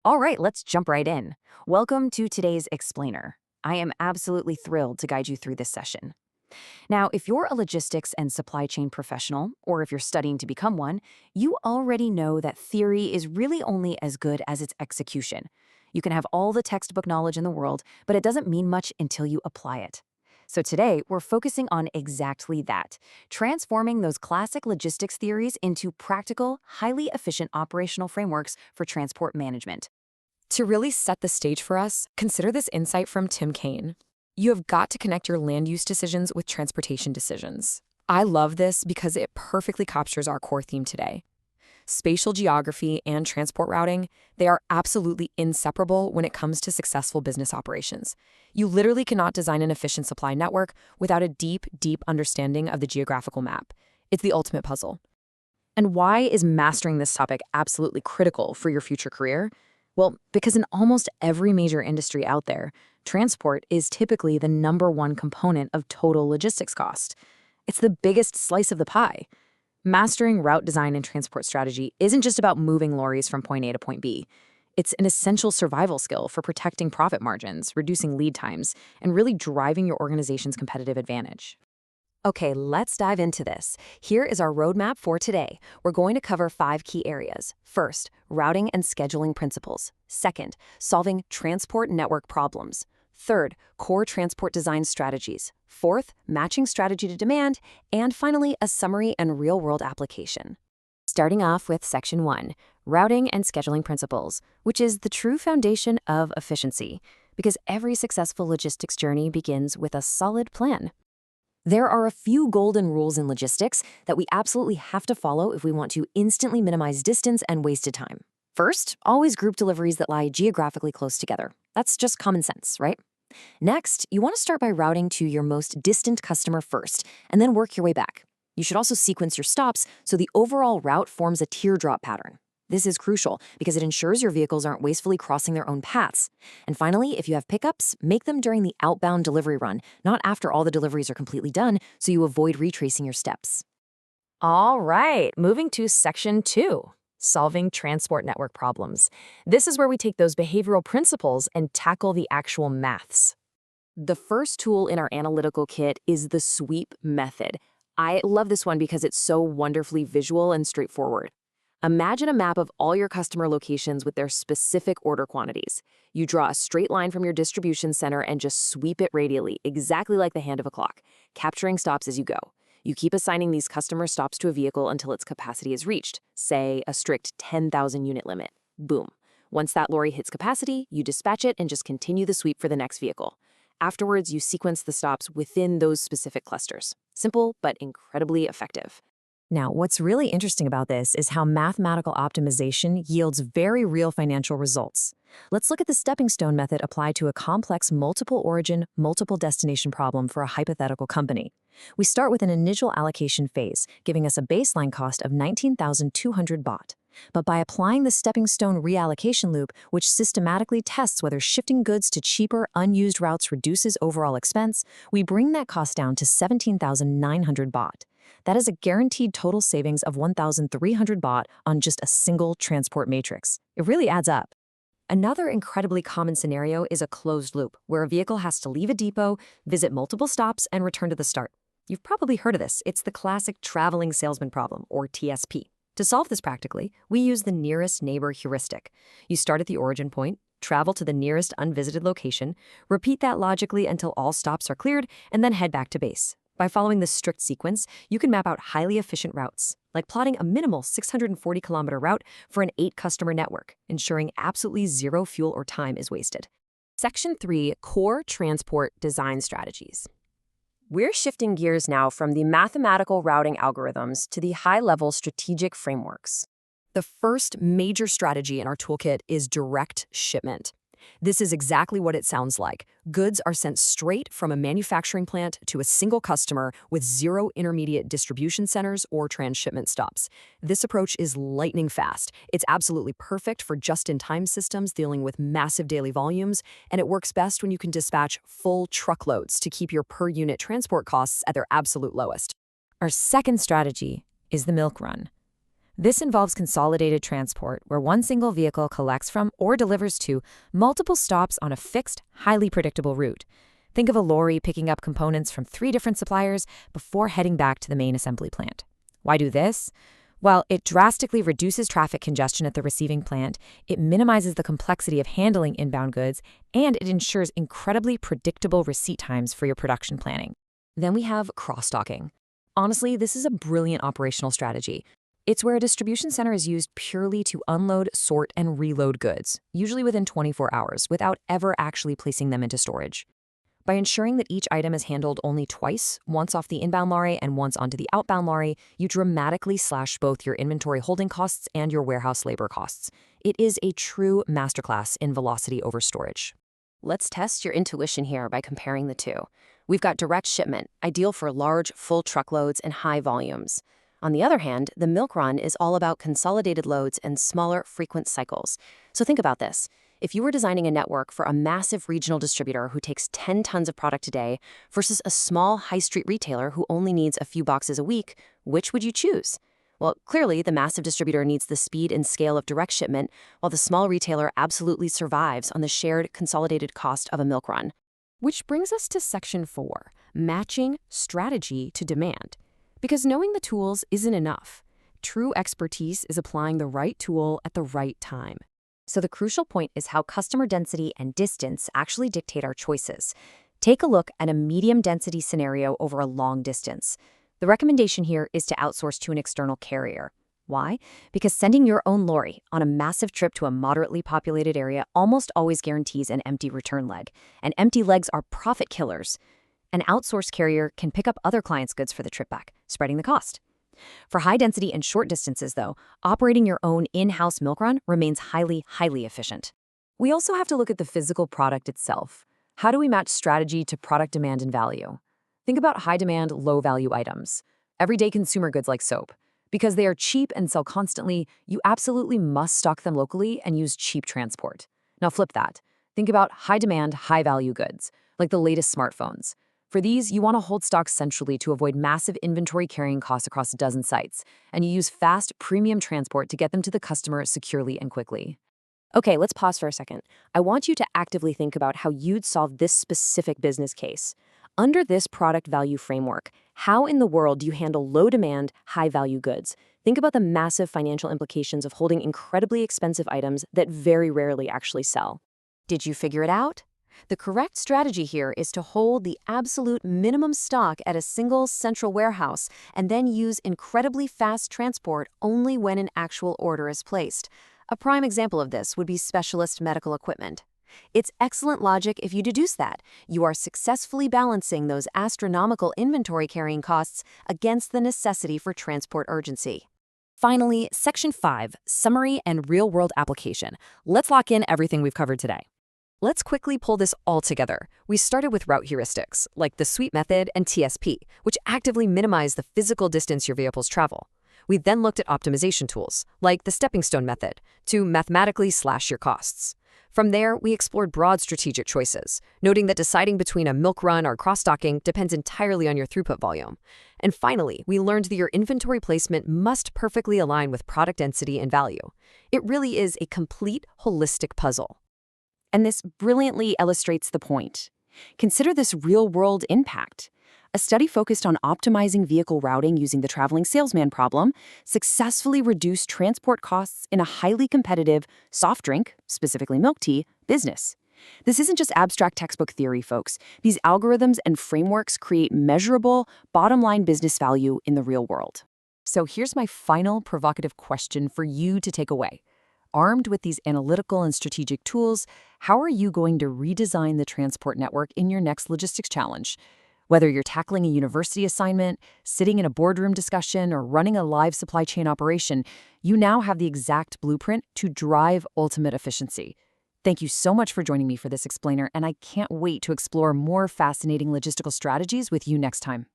All right, let's jump right in. Welcome to today's Explainer. I am absolutely thrilled to guide you through this session. Now, if you're a logistics and supply chain professional, or if you're studying to become one, you already know that theory is really only as good as its execution. You can have all the textbook knowledge in the world, but it doesn't mean much until you apply it. So today, we're focusing on exactly that, transforming those classic logistics theories into practical, highly efficient operational frameworks for transport management. To really set the stage for us, consider this insight from Tim Kaine. You have got to connect your land use decisions with transportation decisions. I love this because it perfectly captures our core theme today. Spatial geography and transport routing, they are absolutely inseparable when it comes to successful business operations. You literally cannot design an efficient supply network without a deep, deep understanding of the geographical map. It's the ultimate puzzle. And why is mastering this topic absolutely critical for your future career? Well, because in almost every major industry out there, transport is typically the number one component of total logistics cost. It's the biggest slice of the pie. Mastering route design and transport strategy isn't just about moving lorries from point A to point B. It's an essential survival skill for protecting profit margins, reducing lead times, and really driving your organization's competitive advantage. Okay, let's dive into this. Here is our roadmap for today. We're going to cover 5 key areas. First, routing and scheduling principles. Second, solving transport network problems. Third, core transport design strategies. Fourth, matching strategy to demand. And finally, a summary and real-world application. Starting off with Section 1, routing and scheduling principles, which is the true foundation of efficiency, because every successful logistics journey begins with a solid plan. There are a few golden rules in logistics that we absolutely have to follow if we want to instantly minimize distance and wasted time. First, always group deliveries that lie geographically close together. That's just common sense, right? Next, you want to start by routing to your most distant customer first, and then work your way back. You should also sequence your stops so the overall route forms a teardrop pattern. This is crucial because it ensures your vehicles aren't wastefully crossing their own paths. And finally, if you have pickups, make them during the outbound delivery run, not after all the deliveries are completely done, so you avoid retracing your steps. All right, moving to Section 2, solving transport network problems. This is where we take those behavioral principles and tackle the actual maths. The first tool in our analytical kit is the sweep method. I love this one because it's so wonderfully visual and straightforward. Imagine a map of all your customer locations with their specific order quantities. You draw a straight line from your distribution center and just sweep it radially, exactly like the hand of a clock, capturing stops as you go. You keep assigning these customer stops to a vehicle until its capacity is reached, say a strict 10,000 unit limit. Boom. Once that lorry hits capacity, you dispatch it and just continue the sweep for the next vehicle. Afterwards, you sequence the stops within those specific clusters. Simple, but incredibly effective. Now, what's really interesting about this is how mathematical optimization yields very real financial results. Let's look at the stepping stone method applied to a complex multiple origin, multiple destination problem for a hypothetical company. We start with an initial allocation phase, giving us a baseline cost of 19,200 baht. But by applying the stepping stone reallocation loop, which systematically tests whether shifting goods to cheaper, unused routes reduces overall expense, we bring that cost down to 17,900 baht. That is a guaranteed total savings of 1,300 baht on just a single transport matrix. It really adds up. Another incredibly common scenario is a closed loop, where a vehicle has to leave a depot, visit multiple stops, and return to the start. You've probably heard of this. It's the classic traveling salesman problem, or TSP. To solve this practically, we use the nearest neighbor heuristic. You start at the origin point, travel to the nearest unvisited location, repeat that logically until all stops are cleared, and then head back to base. By following this strict sequence, you can map out highly efficient routes, like plotting a minimal 640-kilometer route for an 8-customer network, ensuring absolutely zero fuel or time is wasted. Section 3, Core Transport Design Strategies. We're shifting gears now from the mathematical routing algorithms to the high-level strategic frameworks. The first major strategy in our toolkit is direct shipment. This is exactly what it sounds like. Goods are sent straight from a manufacturing plant to a single customer with zero intermediate distribution centers or transshipment stops. This approach is lightning fast. It's absolutely perfect for just-in-time systems dealing with massive daily volumes, and it works best when you can dispatch full truckloads to keep your per-unit transport costs at their absolute lowest. Our second strategy is the milk run. This involves consolidated transport, where one single vehicle collects from or delivers to multiple stops on a fixed, highly predictable route. Think of a lorry picking up components from 3 different suppliers before heading back to the main assembly plant. Why do this? Well, it drastically reduces traffic congestion at the receiving plant, it minimizes the complexity of handling inbound goods, and it ensures incredibly predictable receipt times for your production planning. Then we have cross-docking. Honestly, this is a brilliant operational strategy. It's where a distribution center is used purely to unload, sort, and reload goods, usually within 24 hours, without ever actually placing them into storage. By ensuring that each item is handled only twice, once off the inbound lorry and once onto the outbound lorry, you dramatically slash both your inventory holding costs and your warehouse labor costs. It is a true masterclass in velocity over storage. Let's test your intuition here by comparing the two. We've got direct shipment, ideal for large, full truckloads and high volumes. On the other hand, the milk run is all about consolidated loads and smaller, frequent cycles. So think about this. If you were designing a network for a massive regional distributor who takes 10 tons of product a day versus a small high street retailer who only needs a few boxes a week, which would you choose? Well, clearly, the massive distributor needs the speed and scale of direct shipment, while the small retailer absolutely survives on the shared, consolidated cost of a milk run. Which brings us to Section 4, matching strategy to demand. Because knowing the tools isn't enough. True expertise is applying the right tool at the right time. So the crucial point is how customer density and distance actually dictate our choices. Take a look at a medium density scenario over a long distance. The recommendation here is to outsource to an external carrier. Why? Because sending your own lorry on a massive trip to a moderately populated area almost always guarantees an empty return leg, and empty legs are profit killers. An outsourced carrier can pick up other clients' goods for the trip back, spreading the cost. For high density and short distances, though, operating your own in-house milk run remains highly, highly efficient. We also have to look at the physical product itself. How do we match strategy to product demand and value? Think about high-demand, low-value items. Everyday consumer goods like soap. Because they are cheap and sell constantly, you absolutely must stock them locally and use cheap transport. Now flip that. Think about high-demand, high-value goods, like the latest smartphones. For these, you want to hold stock centrally to avoid massive inventory carrying costs across a dozen sites, and you use fast, premium transport to get them to the customer securely and quickly. Okay, let's pause for a second. I want you to actively think about how you'd solve this specific business case. Under this product value framework, how in the world do you handle low-demand, high-value goods? Think about the massive financial implications of holding incredibly expensive items that very rarely actually sell. Did you figure it out? The correct strategy here is to hold the absolute minimum stock at a single central warehouse and then use incredibly fast transport only when an actual order is placed. A prime example of this would be specialist medical equipment. It's excellent logic if you deduce that. You are successfully balancing those astronomical inventory carrying costs against the necessity for transport urgency. Finally, Section 5, Summary and Real-World Application. Let's lock in everything we've covered today. Let's quickly pull this all together. We started with route heuristics, like the sweep method and TSP, which actively minimize the physical distance your vehicles travel. We then looked at optimization tools, like the stepping stone method, to mathematically slash your costs. From there, we explored broad strategic choices, noting that deciding between a milk run or cross-docking depends entirely on your throughput volume. And finally, we learned that your inventory placement must perfectly align with product density and value. It really is a complete, holistic puzzle. And this brilliantly illustrates the point. Consider this real-world impact. A study focused on optimizing vehicle routing using the traveling salesman problem successfully reduced transport costs in a highly competitive soft drink, specifically milk tea, business. This isn't just abstract textbook theory, folks. These algorithms and frameworks create measurable, bottom-line business value in the real world. So here's my final provocative question for you to take away. Armed with these analytical and strategic tools, how are you going to redesign the transport network in your next logistics challenge? Whether you're tackling a university assignment, sitting in a boardroom discussion, or running a live supply chain operation, you now have the exact blueprint to drive ultimate efficiency. Thank you so much for joining me for this explainer, and I can't wait to explore more fascinating logistical strategies with you next time.